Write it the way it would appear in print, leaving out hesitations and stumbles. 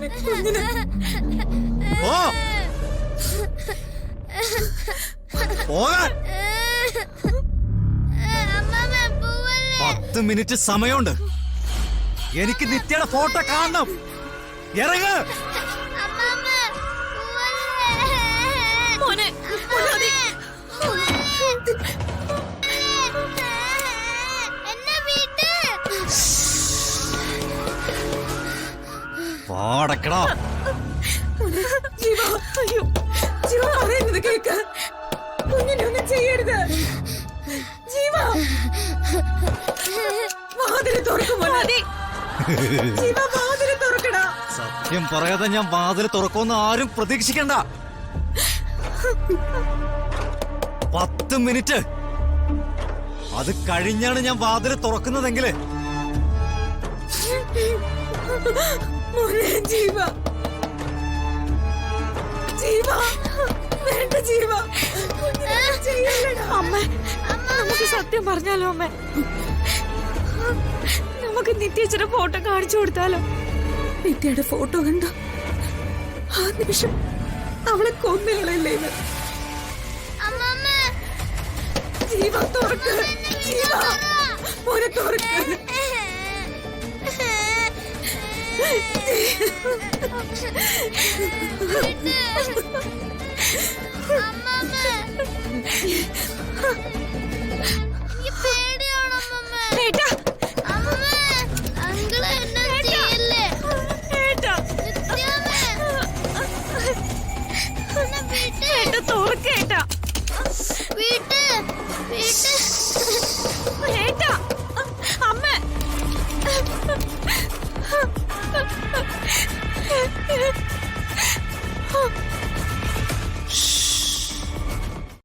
10 minute സമയമുണ്ട്. എനിക്ക് നിത്യയുടെ photo കാണണം. ഇറങ്ങ്. പാടക്കടാ. ജീവ പറയുന്നത് കേക്ക്. കുഞ്ഞിനെ ഒന്നും ചെയ്യരുത്. ജീവ വാതില് തുറക്കുമോ? ജീവ വാതില് തുറക്കടാ. സത്യം പറയാതെ ഞാൻ വാതില് തുറക്കുമെന്ന് ആരും പ്രതീക്ഷിക്കണ്ട. 10 മിനിറ്റ് അത് കഴിഞ്ഞാണ് ഞാൻ വാതില് തുറക്കുന്നതെങ്കില്. ജീവ ജീവ വേണ്ട ജീവ. അമ്മ നമുക്ക് സത്യം പറഞ്ഞാലോ? അമ്മ നമുക്ക് നിത്യയുടെ ഫോട്ടോ കാണിച്ചു കൊടുത്താലോ? നിത്യയുടെ ഫോട്ടോ കണ്ട ആ നിമിഷം അവളെ കൊന്നുകളല്ലേ? ജീവ തുറക്ക്. ജീവ മോനെ തുറക്ക്. തുറക്കേട്ടാ. അമ്മ